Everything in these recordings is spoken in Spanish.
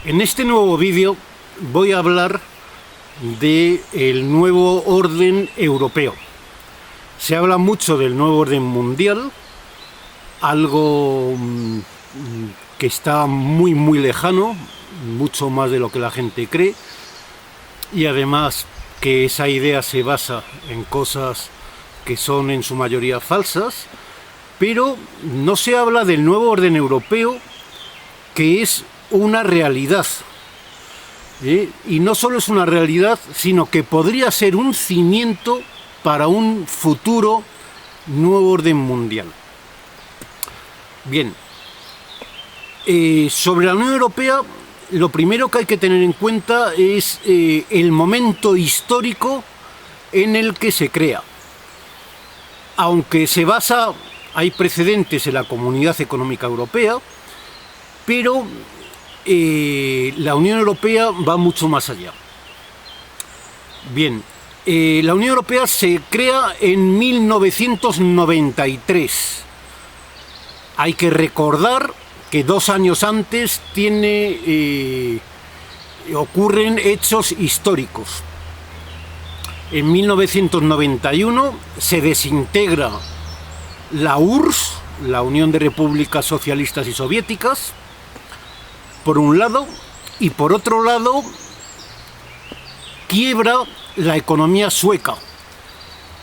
En este nuevo vídeo voy a hablar del nuevo orden europeo. Se habla mucho del nuevo orden mundial, algo que está muy lejano, mucho más de lo que la gente cree, y además que esa idea se basa en cosas que son en su mayoría falsas, pero no se habla del nuevo orden europeo, que es una realidad. Y no solo es una realidad, sino que podría ser un cimiento para un futuro nuevo orden mundial. Bien, sobre la Unión Europea, lo primero que hay que tener en cuenta es el momento histórico en el que se crea. Aunque se basa, hay precedentes en la Comunidad Económica Europea, pero la Unión Europea va mucho más allá. Bien, la Unión Europea se crea en 1993. Hay que recordar que 2 años antes ocurren hechos históricos. En 1991 se desintegra la URSS, la Unión de Repúblicas Socialistas y Soviéticas, por un lado, y por otro lado quiebra la economía sueca.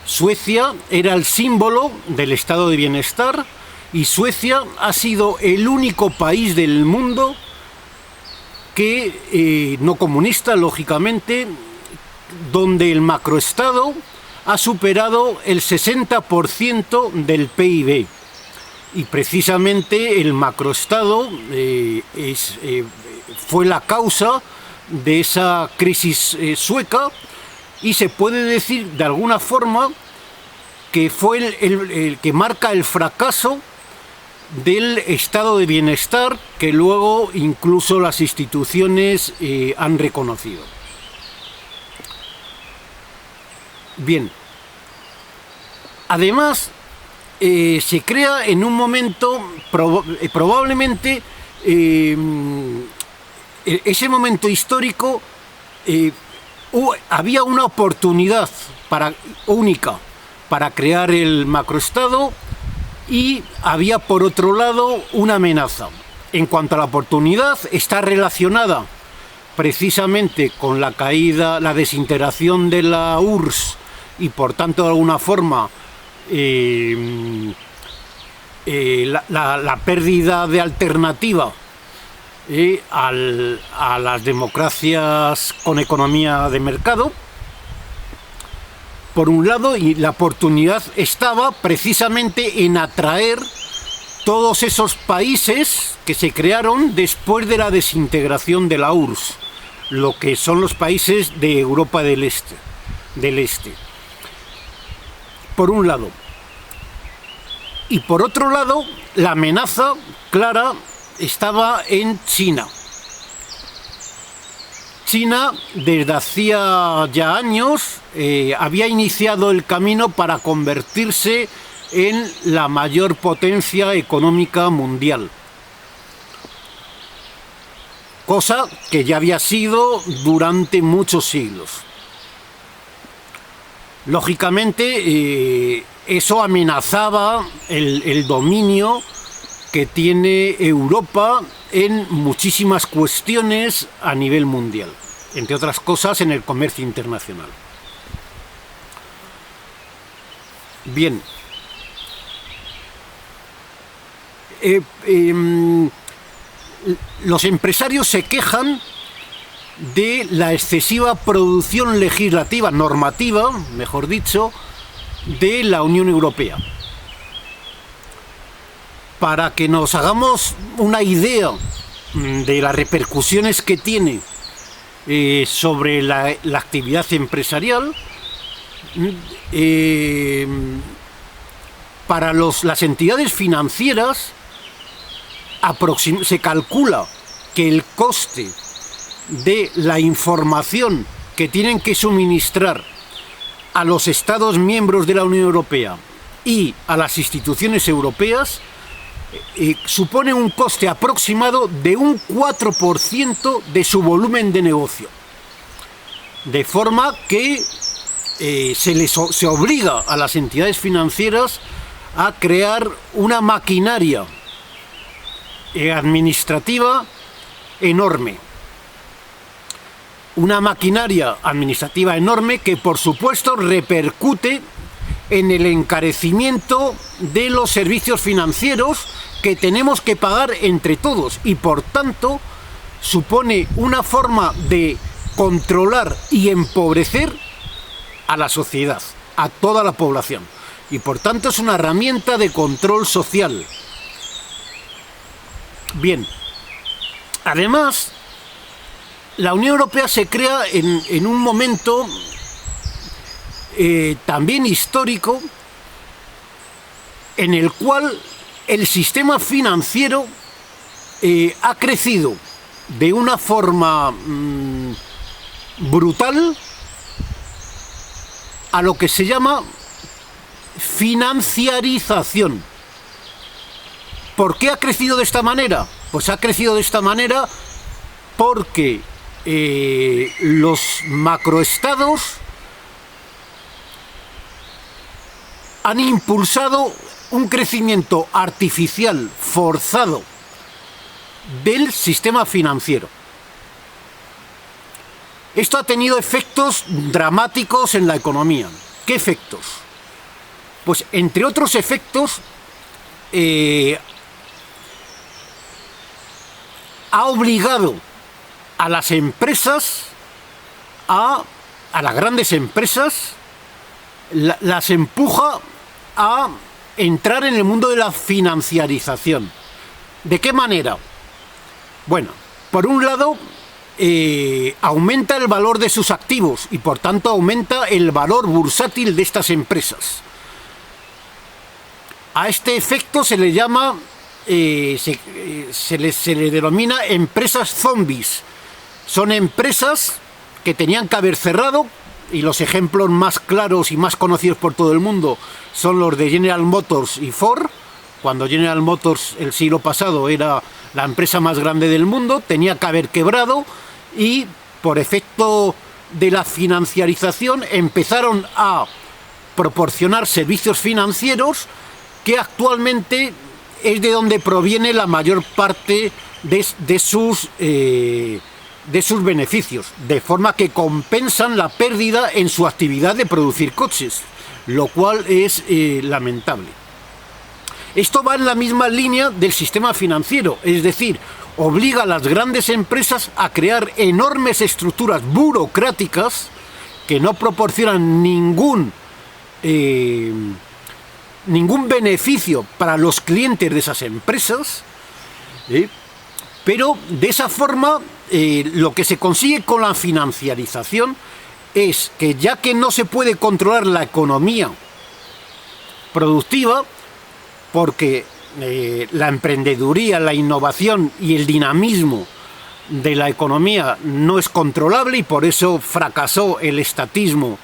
Suecia era el símbolo del estado de bienestar y Suecia ha sido el único país del mundo que, no comunista, lógicamente, donde el macroestado ha superado el 60% del PIB. Y precisamente el macroestado fue la causa de esa crisis sueca, y se puede decir de alguna forma que fue el que marca el fracaso del estado de bienestar que luego incluso las instituciones han reconocido. Bien, además se crea en un momento, probablemente ese momento histórico, había una oportunidad única para crear el macroestado, y había por otro lado una amenaza. En cuanto a la oportunidad, está relacionada precisamente con la caída, la desintegración de la URSS, y por tanto de alguna forma la pérdida de alternativa a las democracias con economía de mercado, por un lado, y la oportunidad estaba precisamente en atraer todos esos países que se crearon después de la desintegración de la URSS, lo que son los países de Europa del Este. Por un lado. Y por otro lado, la amenaza clara estaba en China. China, desde hacía ya años, había iniciado el camino para convertirse en la mayor potencia económica mundial. Cosa que ya había sido durante muchos siglos. Lógicamente, eso amenazaba el dominio que tiene Europa en muchísimas cuestiones a nivel mundial, entre otras cosas en el comercio internacional. Bien, los empresarios se quejan de la excesiva producción legislativa, normativa, mejor dicho, de la Unión Europea. Para que nos hagamos una idea de las repercusiones que tiene sobre la actividad empresarial, para las entidades financieras se calcula que el coste de la información que tienen que suministrar a los Estados miembros de la Unión Europea y a las instituciones europeas supone un coste aproximado de un 4% de su volumen de negocio. De forma que se obliga a las entidades financieras a crear una maquinaria administrativa enorme. Una maquinaria administrativa enorme que, por supuesto, repercute en el encarecimiento de los servicios financieros que tenemos que pagar entre todos y, por tanto, supone una forma de controlar y empobrecer a la sociedad, a toda la población. Y, por tanto, es una herramienta de control social. Bien, además, la Unión Europea se crea en un momento también histórico en el cual el sistema financiero ha crecido de una forma brutal a lo que se llama financiarización. ¿Por qué ha crecido de esta manera? Pues ha crecido de esta manera porque los macroestados han impulsado un crecimiento artificial forzado del sistema financiero. Esto ha tenido efectos dramáticos en la economía. ¿Qué efectos? Pues, entre otros efectos, ha obligado a las empresas, a las grandes empresas, las empuja a entrar en el mundo de la financiarización. ¿De qué manera? Bueno, por un lado, aumenta el valor de sus activos y, por tanto, aumenta el valor bursátil de estas empresas. A este efecto se le llama, se le denomina empresas zombies. Son empresas que tenían que haber cerrado, y los ejemplos más claros y más conocidos por todo el mundo son los de General Motors y Ford. Cuando General Motors el siglo pasado era la empresa más grande del mundo, tenía que haber quebrado y, por efecto de la financiarización, empezaron a proporcionar servicios financieros que actualmente es de donde proviene la mayor parte de sus beneficios, de forma que compensan la pérdida en su actividad de producir coches, lo cual es lamentable. Esto va en la misma línea del sistema financiero, es decir, obliga a las grandes empresas a crear enormes estructuras burocráticas que no proporcionan ningún beneficio para los clientes de esas empresas, pero de esa forma lo que se consigue con la financiarización es que, ya que no se puede controlar la economía productiva, porque la emprendeduría, la innovación y el dinamismo de la economía no es controlable, y por eso fracasó el estatismo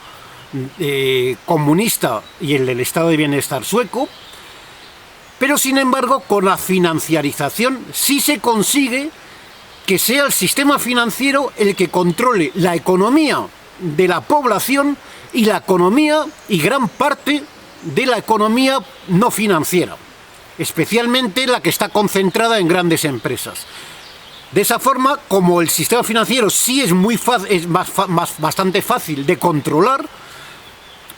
comunista y el del estado de bienestar sueco. Pero, sin embargo, con la financiarización sí se consigue que sea el sistema financiero el que controle la economía de la población y la economía y gran parte de la economía no financiera, especialmente la que está concentrada en grandes empresas. De esa forma, como el sistema financiero sí es bastante fácil de controlar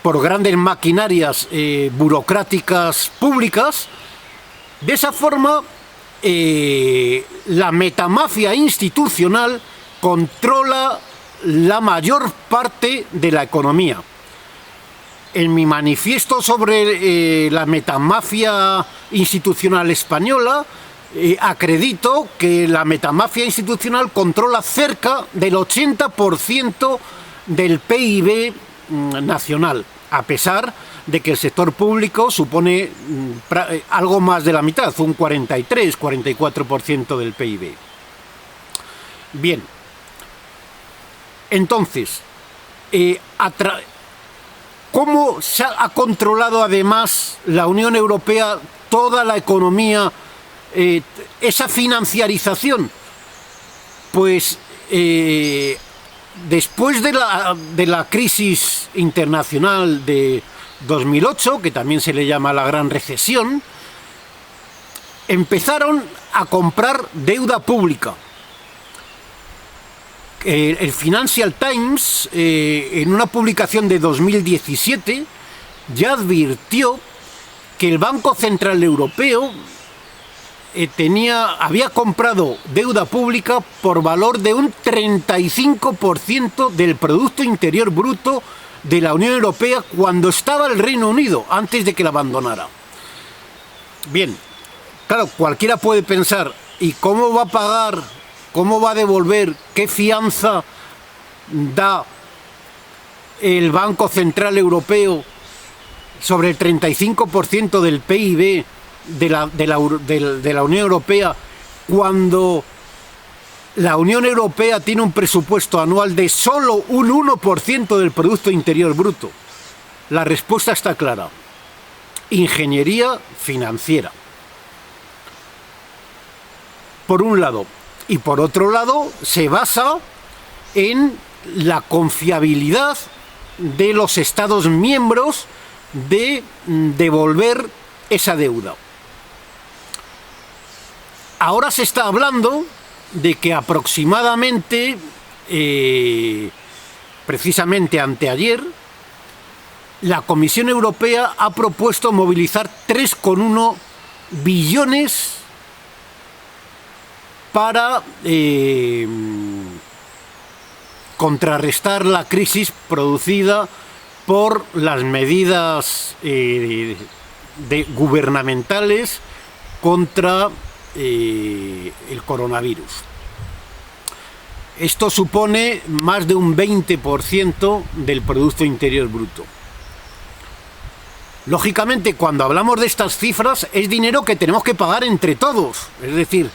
por grandes maquinarias burocráticas públicas, de esa forma la metamafia institucional controla la mayor parte de la economía. En mi manifiesto sobre la metamafia institucional española, acredito que la metamafia institucional controla cerca del 80% del PIB nacional, a pesar de que el sector público supone algo más de la mitad, un 43-44% del PIB. Bien, entonces, ¿cómo se ha controlado además la Unión Europea toda la economía esa financiarización? Pues después de la crisis internacional de 2008, que también se le llama la Gran Recesión, empezaron a comprar deuda pública. El Financial Times, en una publicación de 2017, ya advirtió que el Banco Central Europeo había comprado deuda pública por valor de un 35% del Producto Interior Bruto de la Unión Europea cuando estaba el Reino Unido, antes de que la abandonara. Bien, claro, cualquiera puede pensar, ¿y cómo va a pagar, cómo va a devolver, qué fianza da el Banco Central Europeo sobre el 35% del PIB de la Unión Europea, cuando la Unión Europea tiene un presupuesto anual de solo un 1% del Producto Interior Bruto? La respuesta está clara: ingeniería financiera, por un lado, y por otro lado se basa en la confiabilidad de los Estados miembros de devolver esa deuda. Ahora se está hablando de que aproximadamente, precisamente anteayer, la Comisión Europea ha propuesto movilizar 3,1 billones para contrarrestar la crisis producida por las medidas gubernamentales contra el coronavirus. Esto supone más de un 20% del Producto Interior Bruto. Lógicamente, cuando hablamos de estas cifras, es dinero que tenemos que pagar entre todos. Es decir,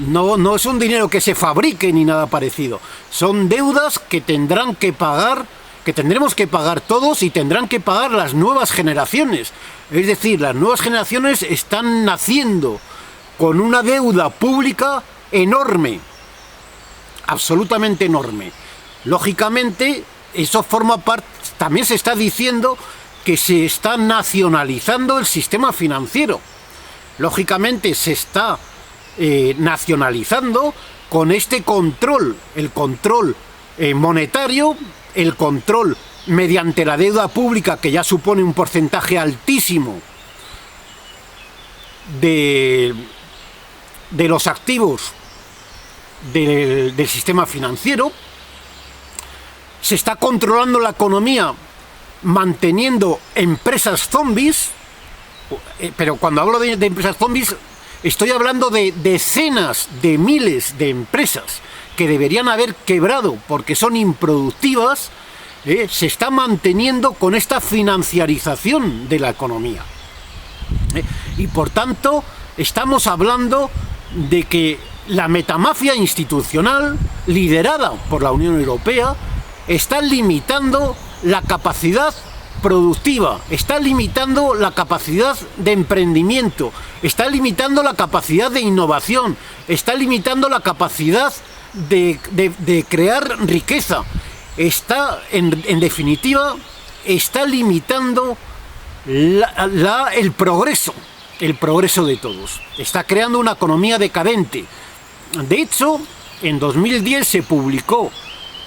no es un dinero que se fabrique ni nada parecido. Son deudas que tendrán que pagar, que tendremos que pagar todos, y tendrán que pagar las nuevas generaciones. Es decir, las nuevas generaciones están naciendo con una deuda pública enorme, absolutamente enorme. Lógicamente, eso forma parte, también se está diciendo que se está nacionalizando el sistema financiero. Lógicamente se está nacionalizando con este control, el control monetario, el control mediante la deuda pública, que ya supone un porcentaje altísimo de los activos del sistema financiero. Se está controlando la economía manteniendo empresas zombies, pero cuando hablo de empresas zombies estoy hablando de decenas de miles de empresas que deberían haber quebrado porque son improductivas. Se está manteniendo con esta financiarización de la economía. Y por tanto estamos hablando de que la metamafia institucional liderada por la Unión Europea está limitando la capacidad productiva, está limitando la capacidad de emprendimiento, está limitando la capacidad de innovación, está limitando la capacidad de crear riqueza, está, en definitiva, está limitando el progreso de todos. Está creando una economía decadente. De hecho, en 2010 se publicó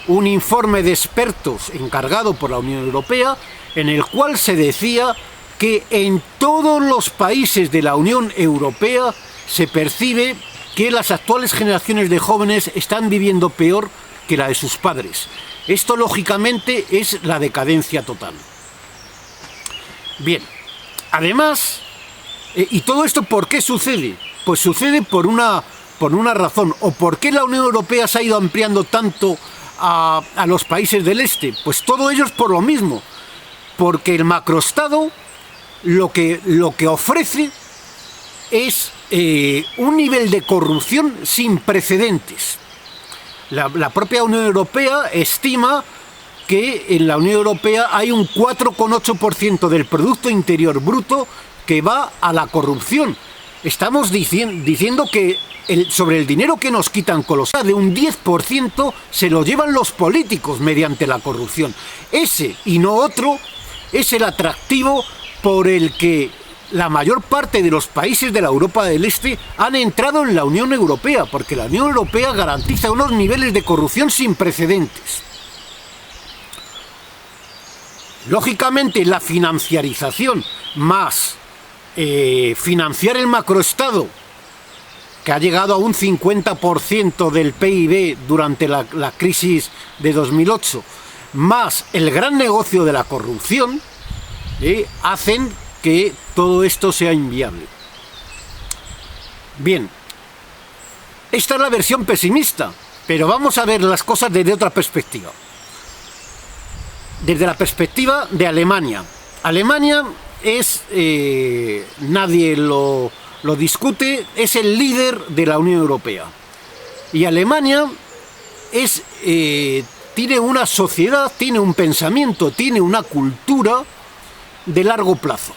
un informe de expertos encargado por la Unión Europea, en el cual se decía que en todos los países de la Unión Europea se percibe que las actuales generaciones de jóvenes están viviendo peor que la de sus padres. Esto, lógicamente, es la decadencia total. Bien, además, ¿y todo esto por qué sucede? Pues sucede por una razón. ¿O por qué la Unión Europea se ha ido ampliando tanto a los países del este? Pues todo ello es por lo mismo, porque el macroestado lo que ofrece es un nivel de corrupción sin precedentes. La propia Unión Europea estima que en la Unión Europea hay un 4,8% del Producto Interior Bruto que va a la corrupción. Estamos diciendo que sobre el dinero que nos quitan con los de un 10% se lo llevan los políticos mediante la corrupción. Ese y no otro es el atractivo por el que la mayor parte de los países de la Europa del Este han entrado en la Unión Europea, porque la Unión Europea garantiza unos niveles de corrupción sin precedentes. Lógicamente, la financiarización más financiar el macroestado, que ha llegado a un 50% del PIB durante la crisis de 2008, más el gran negocio de la corrupción, hacen que todo esto sea inviable. Bien, esta es la versión pesimista, pero vamos a ver las cosas desde otra perspectiva. Desde la perspectiva de Alemania. Alemania es, nadie lo discute, es el líder de la Unión Europea. Y Alemania es, tiene una sociedad, tiene un pensamiento, tiene una cultura de largo plazo.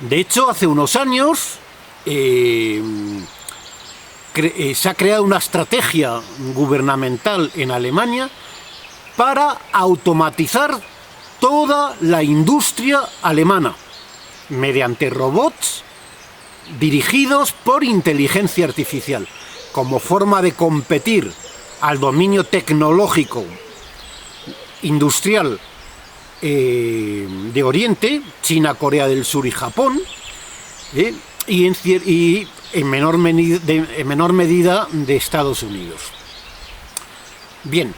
De hecho, hace unos años se ha creado una estrategia gubernamental en Alemania para automatizar toda la industria alemana mediante robots dirigidos por inteligencia artificial, como forma de competir al dominio tecnológico industrial de Oriente, China, Corea del Sur y Japón, y en menor medida de Estados Unidos. Bien,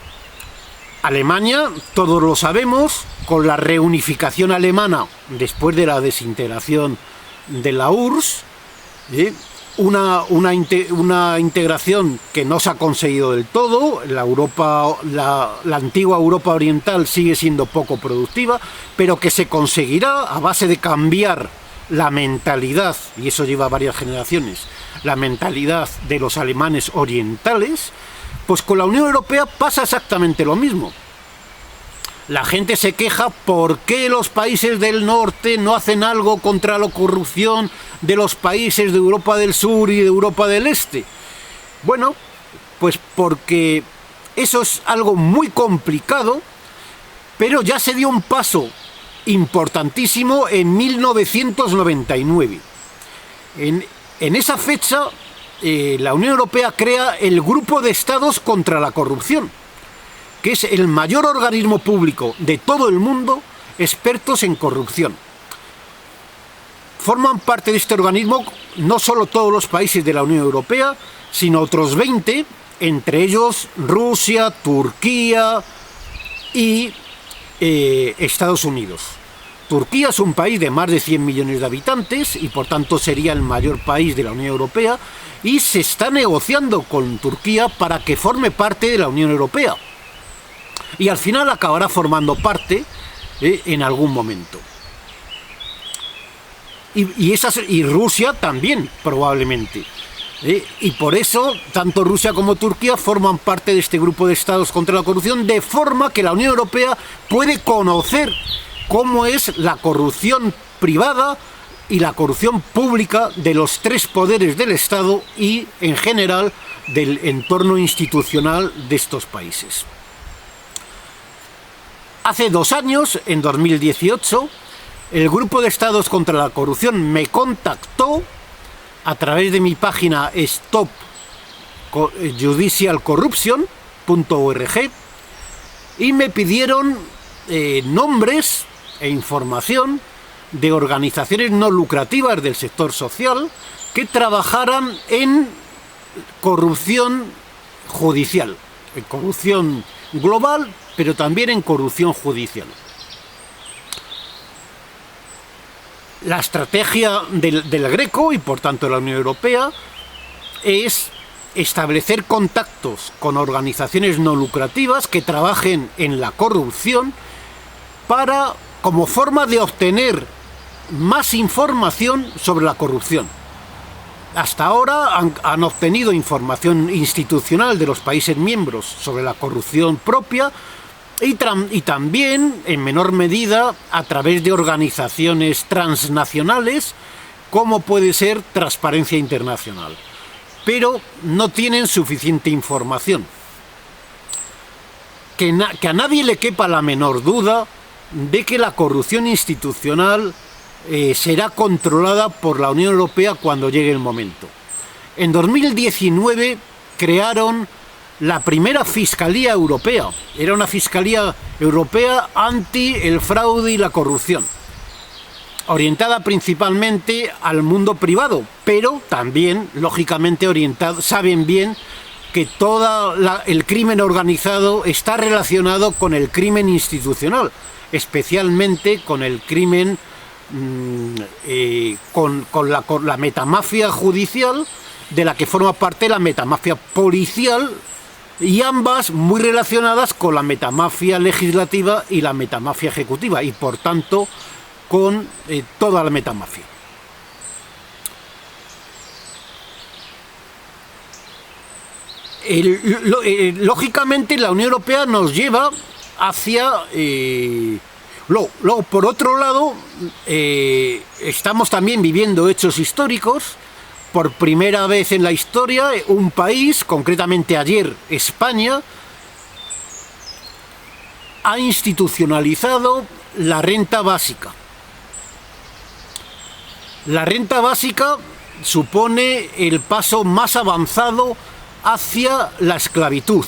Alemania, todos lo sabemos, con la reunificación alemana después de la desintegración de la URSS, una integración que no se ha conseguido del todo. La antigua Europa Oriental sigue siendo poco productiva, pero que se conseguirá a base de cambiar la mentalidad, y eso lleva varias generaciones, la mentalidad de los alemanes orientales. Pues con la Unión Europea pasa exactamente lo mismo. La gente se queja por qué los países del norte no hacen algo contra la corrupción de los países de Europa del Sur y de Europa del Este. Bueno, pues porque eso es algo muy complicado, pero ya se dio un paso importantísimo en 1999. En esa fecha, la Unión Europea crea el Grupo de Estados contra la Corrupción, que es el mayor organismo público de todo el mundo expertos en corrupción. Forman parte de este organismo no solo todos los países de la Unión Europea, sino otros 20, entre ellos Rusia, Turquía y Estados Unidos. Turquía es un país de más de 100 millones de habitantes y por tanto sería el mayor país de la Unión Europea, y se está negociando con Turquía para que forme parte de la Unión Europea. Y al final acabará formando parte en algún momento. Y Rusia también, probablemente. Y por eso, tanto Rusia como Turquía forman parte de este grupo de estados contra la corrupción, de forma que la Unión Europea puede conocer cómo es la corrupción privada y la corrupción pública de los tres poderes del Estado y, en general, del entorno institucional de estos países. Hace 2 años, en 2018, el Grupo de Estados contra la Corrupción me contactó a través de mi página stopjudicialcorruption.org y me pidieron nombres e información de organizaciones no lucrativas del sector social que trabajaran en corrupción judicial, en corrupción global, pero también en corrupción judicial. La estrategia del Greco y por tanto de la Unión Europea es establecer contactos con organizaciones no lucrativas que trabajen en la corrupción como forma de obtener más información sobre la corrupción. Hasta ahora han obtenido información institucional de los países miembros sobre la corrupción propia y también, en menor medida, a través de organizaciones transnacionales como puede ser Transparencia Internacional, pero no tienen suficiente información. Que a nadie le quepa la menor duda de que la corrupción institucional será controlada por la Unión Europea cuando llegue el momento. En 2019 crearon la primera Fiscalía Europea. Era una Fiscalía Europea anti el fraude y la corrupción, orientada principalmente al mundo privado, pero también, lógicamente, saben bien que todo el crimen organizado está relacionado con el crimen institucional, especialmente con el crimen, con la metamafia judicial, de la que forma parte la metamafia policial, y ambas muy relacionadas con la metamafia legislativa y la metamafia ejecutiva, y por tanto con toda la metamafia. Lógicamente la Unión Europea nos lleva hacia... Luego, por otro lado, estamos también viviendo hechos históricos. Por primera vez en la historia, un país, concretamente ayer España, ha institucionalizado la renta básica. La renta básica supone el paso más avanzado hacia la esclavitud.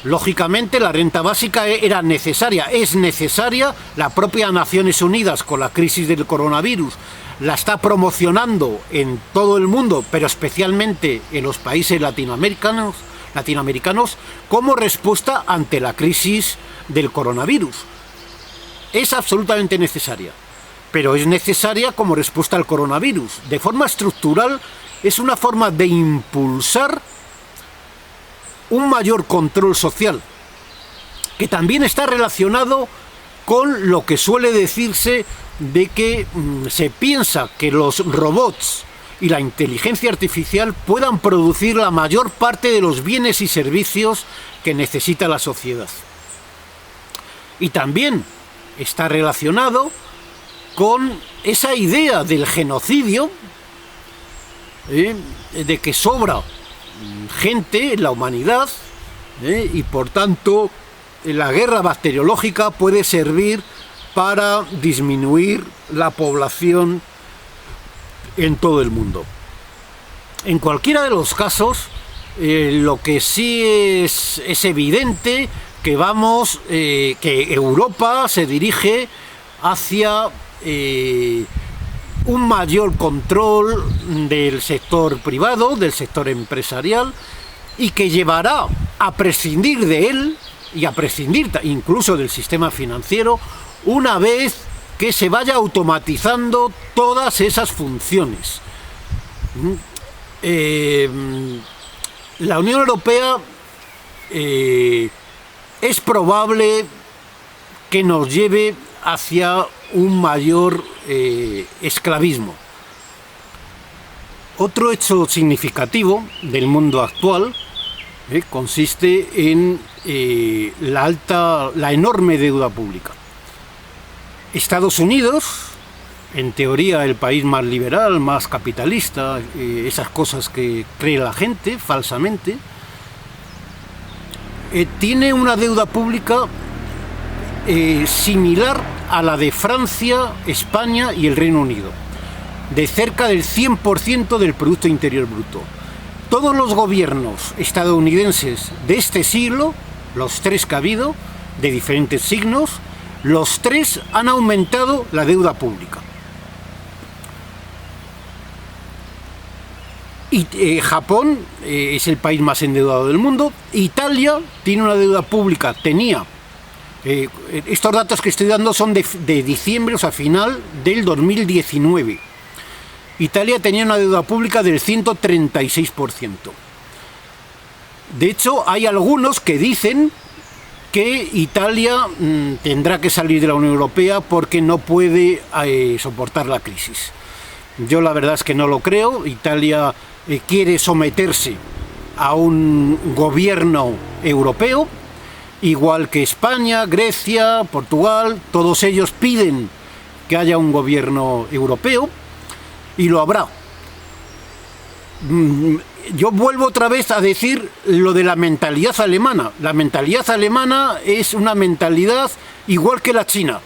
Lógicamente la renta básica era necesaria, es necesaria. La propia Naciones Unidas, con la crisis del coronavirus, la está promocionando en todo el mundo, pero especialmente en los países latinoamericanos, como respuesta ante la crisis del coronavirus. Es absolutamente necesaria, pero es necesaria como respuesta al coronavirus. De forma estructural, es una forma de impulsar un mayor control social, que también está relacionado con lo que suele decirse de que se piensa que los robots y la inteligencia artificial puedan producir la mayor parte de los bienes y servicios que necesita la sociedad. Y también está relacionado con esa idea del genocidio, de que sobra gente en la humanidad, y por tanto la guerra bacteriológica puede servir para disminuir la población en todo el mundo. En cualquiera de los casos, lo que sí es evidente que que Europa se dirige hacia un mayor control del sector privado, del sector empresarial, y que llevará a prescindir de él y a prescindir incluso del sistema financiero una vez que se vaya automatizando todas esas funciones. La Unión Europea es probable que nos lleve hacia un mayor esclavismo. Otro hecho significativo del mundo actual consiste en la enorme deuda pública. Estados Unidos, en teoría el país más liberal, más capitalista, esas cosas que cree la gente falsamente, tiene una deuda pública similar a la de Francia, España y el Reino Unido, de cerca del 100% del Producto Interior Bruto. Todos los gobiernos estadounidenses de este siglo, los tres que ha habido, de diferentes signos, los tres han aumentado la deuda pública. Y Japón es el país más endeudado del mundo. Italia tiene una deuda pública, estos datos que estoy dando son de diciembre, o sea, final del 2019. Italia tenía una deuda pública del 136%. De hecho, hay algunos que dicen que Italia tendrá que salir de la Unión Europea porque no puede soportar la crisis. Yo la verdad es que no lo creo. Italia quiere someterse a un gobierno europeo, igual que España, Grecia, Portugal. Todos ellos piden que haya un gobierno europeo, y lo habrá. Yo vuelvo otra vez a decir lo de la mentalidad alemana. La mentalidad alemana es una mentalidad igual que la china.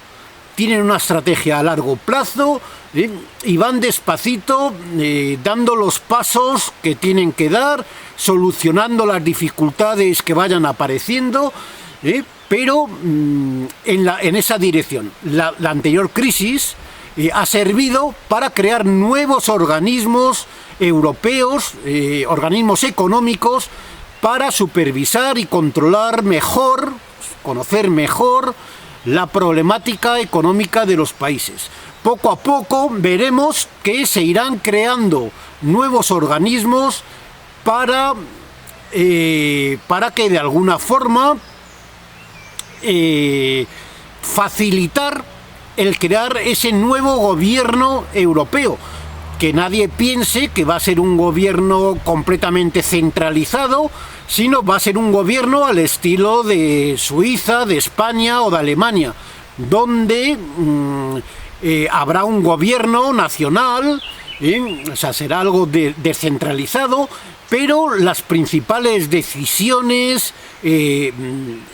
Tienen una estrategia a largo plazo y van despacito dando los pasos que tienen que dar, solucionando las dificultades que vayan apareciendo, pero en esa dirección. La anterior crisis ha servido para crear nuevos organismos europeos, organismos económicos, para supervisar y controlar mejor, conocer mejor la problemática económica de los países. Poco a poco veremos que se irán creando nuevos organismos para que de alguna forma facilitar el crear ese nuevo gobierno europeo. Que nadie piense que va a ser un gobierno completamente centralizado, sino va a ser un gobierno al estilo de Suiza, de España o de Alemania, donde habrá un gobierno nacional, o sea, será algo descentralizado, pero las principales decisiones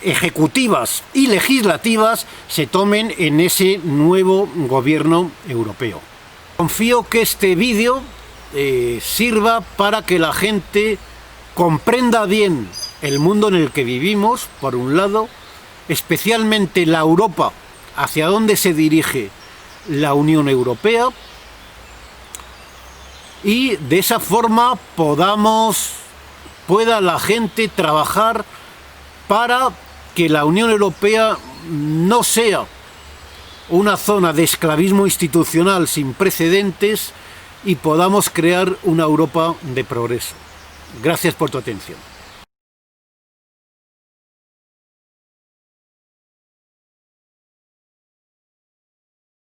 ejecutivas y legislativas se tomen en ese nuevo gobierno europeo. Confío que este vídeo sirva para que la gente comprenda bien el mundo en el que vivimos, por un lado, especialmente la Europa, hacia dónde se dirige la Unión Europea, y de esa forma pueda la gente trabajar para que la Unión Europea no sea una zona de esclavismo institucional sin precedentes y podamos crear una Europa de progreso. Gracias por tu atención.